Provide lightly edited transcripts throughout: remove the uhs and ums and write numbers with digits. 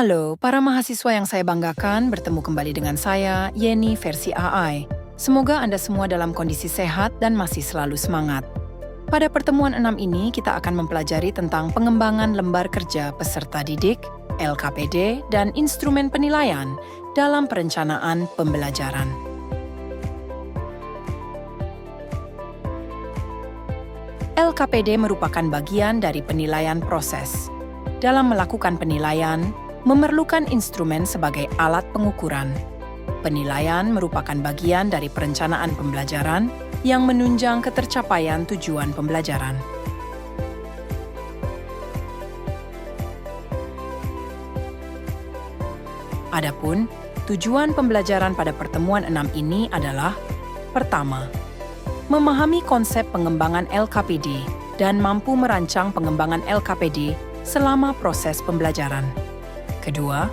Halo, para mahasiswa yang saya banggakan, bertemu kembali dengan saya, Yeni versi AI. Semoga Anda semua dalam kondisi sehat dan masih selalu semangat. Pada pertemuan 6 ini, kita akan mempelajari tentang pengembangan lembar kerja peserta didik, LKPD, dan instrumen penilaian dalam perencanaan pembelajaran. LKPD merupakan bagian dari penilaian proses. Dalam melakukan penilaian, memerlukan instrumen sebagai alat pengukuran. Penilaian merupakan bagian dari perencanaan pembelajaran yang menunjang ketercapaian tujuan pembelajaran. Adapun, tujuan pembelajaran pada pertemuan 6 ini adalah: pertama, memahami konsep pengembangan LKPD dan mampu merancang pengembangan LKPD selama proses pembelajaran. Kedua,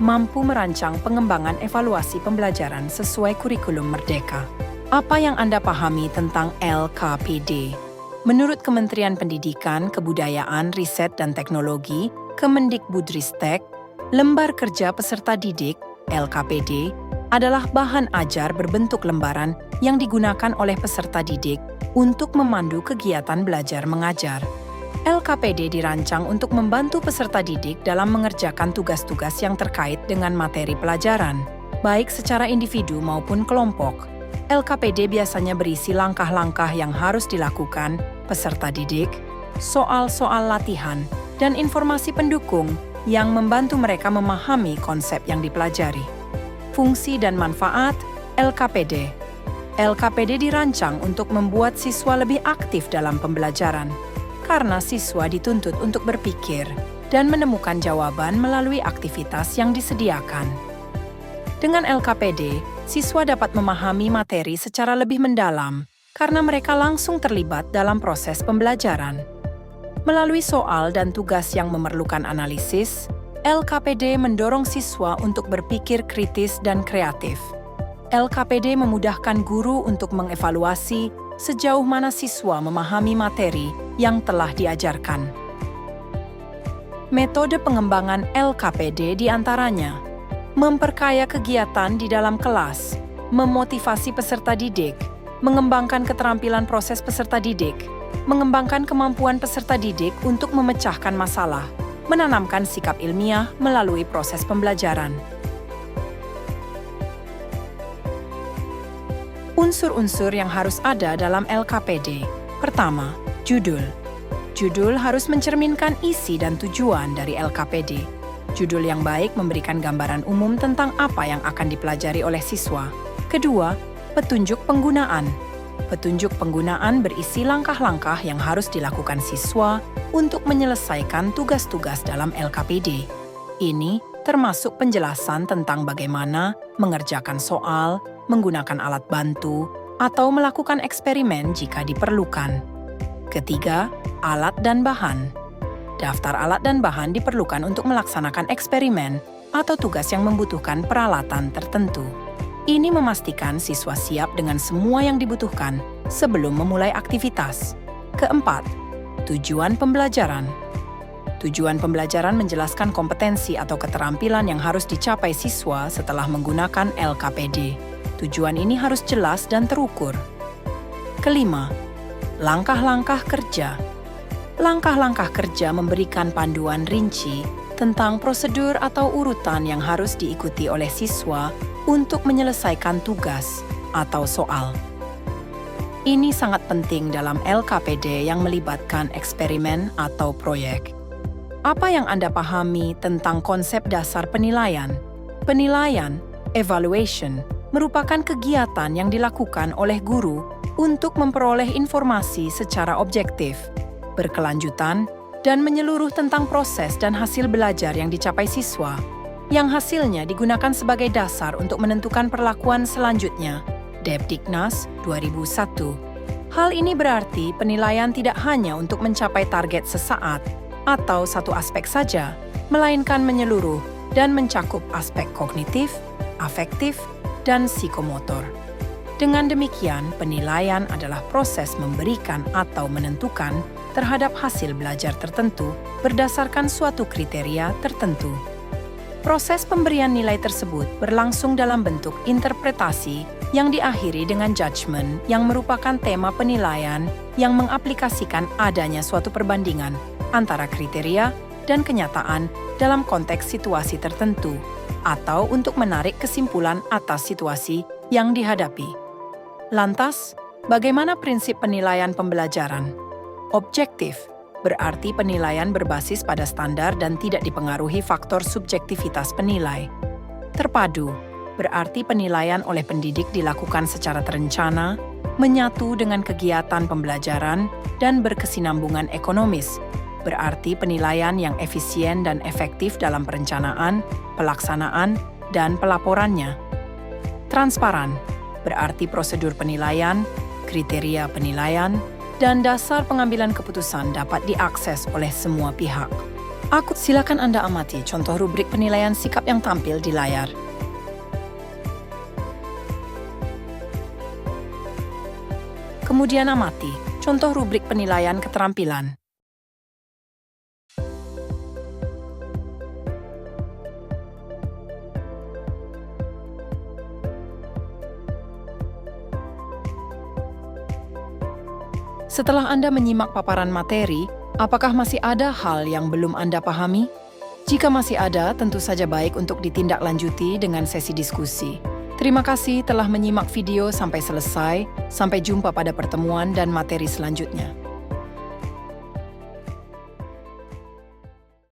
mampu merancang pengembangan evaluasi pembelajaran sesuai kurikulum Merdeka. Apa yang Anda pahami tentang LKPD? Menurut Kementerian Pendidikan, Kebudayaan, Riset, dan Teknologi, Kemendikbudristek, lembar kerja peserta didik, LKPD, adalah bahan ajar berbentuk lembaran yang digunakan oleh peserta didik untuk memandu kegiatan belajar mengajar. LKPD dirancang untuk membantu peserta didik dalam mengerjakan tugas-tugas yang terkait dengan materi pelajaran, baik secara individu maupun kelompok. LKPD biasanya berisi langkah-langkah yang harus dilakukan peserta didik, soal-soal latihan, dan informasi pendukung yang membantu mereka memahami konsep yang dipelajari. Fungsi dan manfaat LKPD. LKPD dirancang untuk membuat siswa lebih aktif dalam pembelajaran, karena siswa dituntut untuk berpikir dan menemukan jawaban melalui aktivitas yang disediakan. Dengan LKPD, siswa dapat memahami materi secara lebih mendalam karena mereka langsung terlibat dalam proses pembelajaran. Melalui soal dan tugas yang memerlukan analisis, LKPD mendorong siswa untuk berpikir kritis dan kreatif. LKPD memudahkan guru untuk mengevaluasi sejauh mana siswa memahami materi yang telah diajarkan. Metode pengembangan LKPD diantaranya: memperkaya kegiatan di dalam kelas, memotivasi peserta didik, mengembangkan keterampilan proses peserta didik, mengembangkan kemampuan peserta didik untuk memecahkan masalah, menanamkan sikap ilmiah melalui proses pembelajaran. Unsur-unsur yang harus ada dalam LKPD. Pertama, judul. Judul harus mencerminkan isi dan tujuan dari LKPD. Judul yang baik memberikan gambaran umum tentang apa yang akan dipelajari oleh siswa. Kedua, petunjuk penggunaan. Petunjuk penggunaan berisi langkah-langkah yang harus dilakukan siswa untuk menyelesaikan tugas-tugas dalam LKPD. Ini termasuk penjelasan tentang bagaimana mengerjakan soal, menggunakan alat bantu, atau melakukan eksperimen jika diperlukan. Ketiga, alat dan bahan. Daftar alat dan bahan diperlukan untuk melaksanakan eksperimen atau tugas yang membutuhkan peralatan tertentu. Ini memastikan siswa siap dengan semua yang dibutuhkan sebelum memulai aktivitas. Keempat, tujuan pembelajaran. Tujuan pembelajaran menjelaskan kompetensi atau keterampilan yang harus dicapai siswa setelah menggunakan LKPD. Tujuan ini harus jelas dan terukur. Kelima, langkah-langkah kerja. Langkah-langkah kerja memberikan panduan rinci tentang prosedur atau urutan yang harus diikuti oleh siswa untuk menyelesaikan tugas atau soal. Ini sangat penting dalam LKPD yang melibatkan eksperimen atau proyek. Apa yang Anda pahami tentang konsep dasar penilaian? Penilaian, evaluation, merupakan kegiatan yang dilakukan oleh guru untuk memperoleh informasi secara objektif, berkelanjutan, dan menyeluruh tentang proses dan hasil belajar yang dicapai siswa, yang hasilnya digunakan sebagai dasar untuk menentukan perlakuan selanjutnya. Depdiknas 2001. Hal ini berarti penilaian tidak hanya untuk mencapai target sesaat atau satu aspek saja, melainkan menyeluruh dan mencakup aspek kognitif, afektif, dan psikomotor. Dengan demikian, penilaian adalah proses memberikan atau menentukan terhadap hasil belajar tertentu berdasarkan suatu kriteria tertentu. Proses pemberian nilai tersebut berlangsung dalam bentuk interpretasi yang diakhiri dengan judgement yang merupakan tema penilaian yang mengaplikasikan adanya suatu perbandingan antara kriteria dan kenyataan dalam konteks situasi tertentu atau untuk menarik kesimpulan atas situasi yang dihadapi. Lantas, bagaimana prinsip penilaian pembelajaran? Objektif berarti penilaian berbasis pada standar dan tidak dipengaruhi faktor subjektivitas penilai. Terpadu berarti penilaian oleh pendidik dilakukan secara terencana, menyatu dengan kegiatan pembelajaran, dan berkesinambungan ekonomis. Berarti penilaian yang efisien dan efektif dalam perencanaan, pelaksanaan, dan pelaporannya. Transparan berarti prosedur penilaian, kriteria penilaian, dan dasar pengambilan keputusan dapat diakses oleh semua pihak. Silakan Anda amati contoh rubrik penilaian sikap yang tampil di layar. Kemudian amati contoh rubrik penilaian keterampilan. Setelah Anda menyimak paparan materi, apakah masih ada hal yang belum Anda pahami? Jika masih ada, tentu saja baik untuk ditindaklanjuti dengan sesi diskusi. Terima kasih telah menyimak video sampai selesai. Sampai jumpa pada pertemuan dan materi selanjutnya.